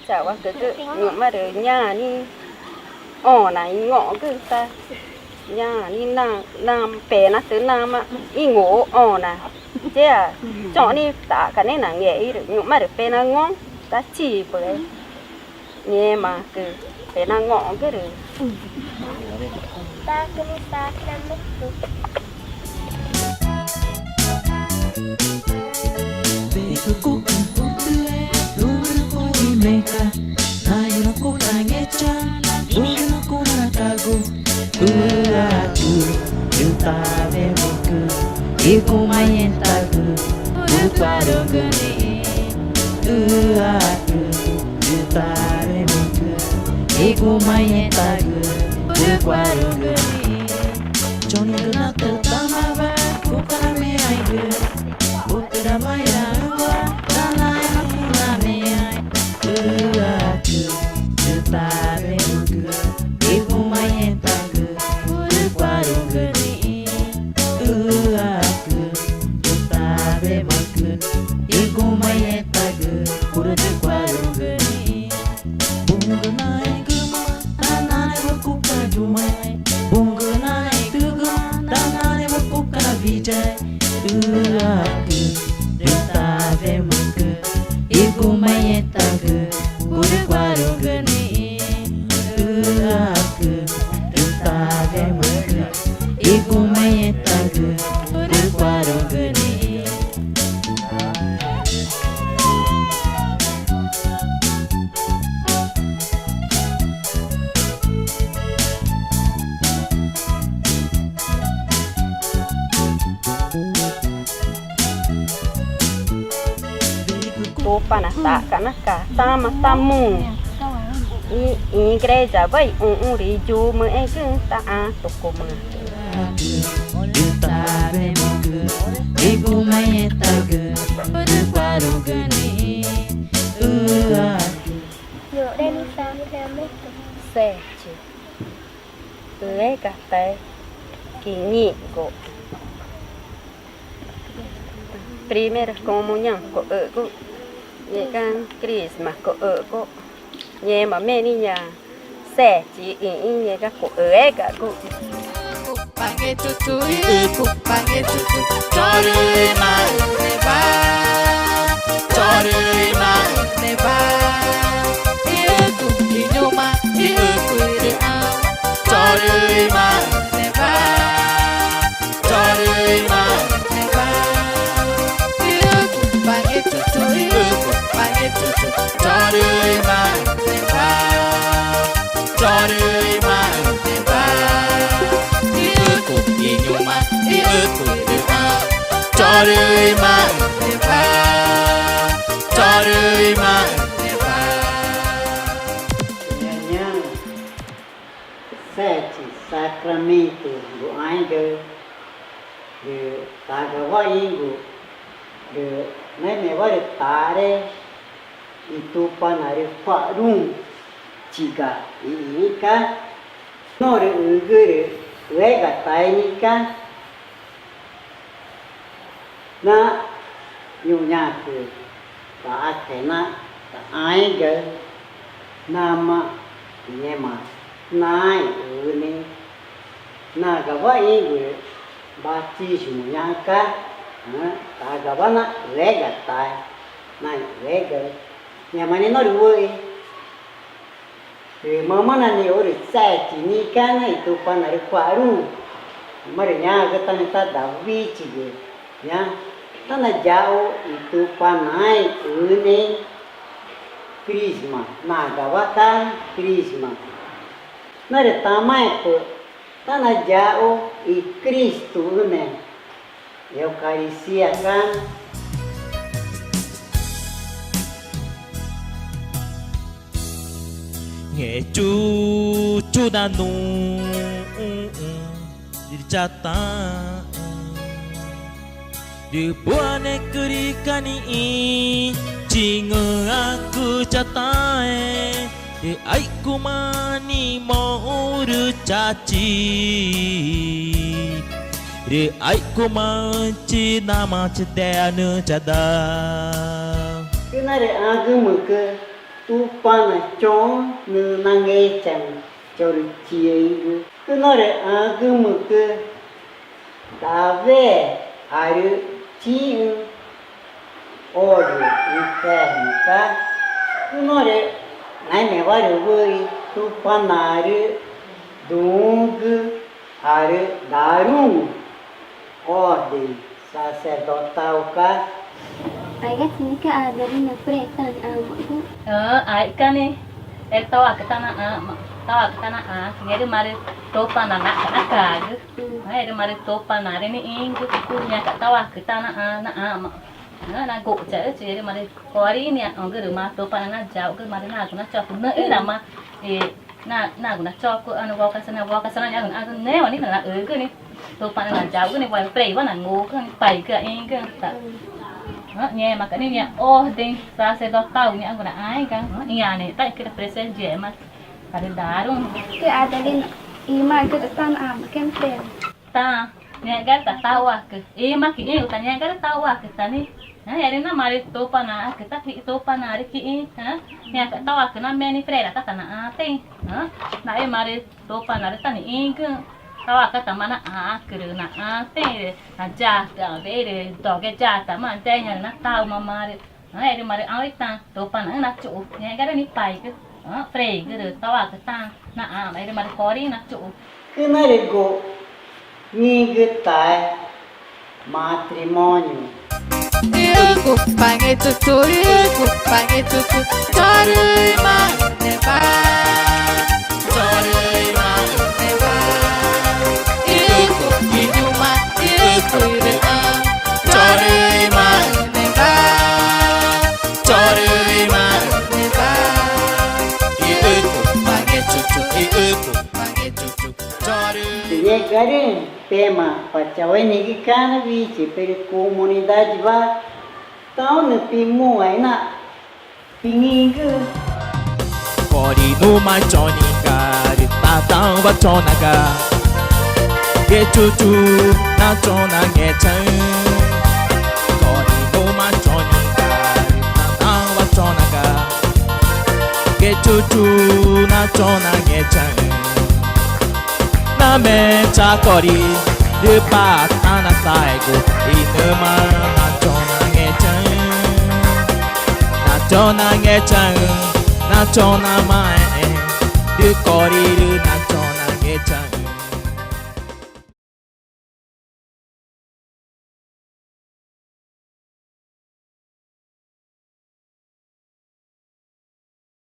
chả qua cứ nhưng mà được nhà đi này ngõ cứ ta nhà đi nam bè nó từ nam á đi ngủ nè chứ à chọn đi ta cái này là nghề được nhưng mà được bè nó ngon ta chỉ bởi nghe mà cứ bè nó ngõ cái được ta cứ ta làm mất về cuộc cuộc tươi luôn có đi mê ca ai nó cũng là nghe cha luôn nó cũng là ca gu tu ta về một cứ đi cùng ai em ta cứ tu qua đâu cứ đi tu ta về một cứ đi cùng ai em ta cứ tu qua đâu cứ đi cho nên cứ nào tự ta mà về cũng cả mẹ ai cứ Utra maya wa tanai makula me ai tu ta re muk ibu mai tag kwaru gani tu ta re muk ibu mai tag kwaru gani bungunai guma tanai wakuka jumai bungunai guma tanai wakuka vijay ta về mực ibu mai tag kwaru gani ta về mực ibu mai tag kwaru gani opa na ta kana ka tama tamu igreja vai riju me que ta a tokoma ta về mực ibu mai tag kwaru gani nhựa đen sao làm mất xe chứ từ ấy cả tay kỷ niệm của primera comunión của của nhẹ can Christmas của của nhẹ mà mẹ đi nhà xe chỉ in nhẹ các của ấy cả của Kupangé tutui, kupangé tutu, chore ma neva, chore ma neva. Iu inyuma, iu kuria, chore ma neva, chore ma neva. Iu kupangé tutui, chore ma neva, chore ma neva. Inyuma iukuria chore ma neva chore ma neva nha sete sacramento do ainda de tagawaingo de nene vare tare itu panare farum chiga iika nore ugure Vega tainica na nhunya ku ta athena ta aiga nama nema nai uni na gawai gu ba chi shunya ka ta gavana vega tai na vega nema ni no ruoi mama nani ori sete ni kana itu panari kwaru mari nya gata ta davi chige nya tana jao itu panai une krisma na gavata krisma nare tamai ko tana jao i Cristo ne eucaristia kan nghe chú đã nụ đi cha ta đi buat negeri kani chỉ ngờ aku cha ta di aiku mani mau ru caci di aiku manci nama cedea nu cada cái này để agama ke tu pana chong nu nange chang chor chiei cứ nói là cứ một cái đã về ai chi ôi đi xem cả cứ nói là này mẹ vào được với tu pana rồi đúng cứ ai darum ôi đi sacerdotal cả Ayat sini ke ada di pretan amu. Ai kan ni tawa kita na tawa kita na ngeri mari topa na ka ai mari topa na ni ing ku nya ka tawa kita na go cha che mari kori ni ngeri ma topa na jauh ke mari na kuna cha kuna ila ma na kuna cha ku anu wa ka sana nya kun ne wa ni na ke ni topa na jauh ke ni wa prei wa na ngu ke pai ke ing ke ta nghe mà cái này nghe ô đinh ra xe đo tàu nghe còn ai cả nhà này tại cái present dễ mà cả đến đá đúng không? Ke ada di iman ke depan am ken pen. Ta nghe cái ta tàu à cái mà cái này ta nghe cái tàu à cái ta này ya đến nó mà đi tô pa na cái ta bị tô pa na đi cái nghe cái tàu à cái nó men đi freda ta na tem na em mà đi tô pa na ta ni cái tawa kata mana kere na te na jata vere to ke jata man te nya na tau mama re ere mare awita to pa na chu nya ga ni pai ke frei ke tawa kata na ere mare kori na chu cứ nói là go ni cái tai matrimônio Iuku pange tutu, iuku pange tutu, chorui ma neva, chorui ma neva. Iuku inyuma, iuku irena, chorui ma neva, chorui ma neva. Iuku pange tutu, iuku pange tutu, chorui. tinha garim tema pachawai ni que cana vice per comunidade va tão no pimu aí na pingingu Kori no mai choni ka rita tang wa chona ka ge chu chu na chona ge chan Kori no mai choni ka rita tang wa chona ka ge chu chu na chona ge chan Na me cha kori de pa ana sai go inu ma na chona ge chan Na chona ge chan na chona mai de kori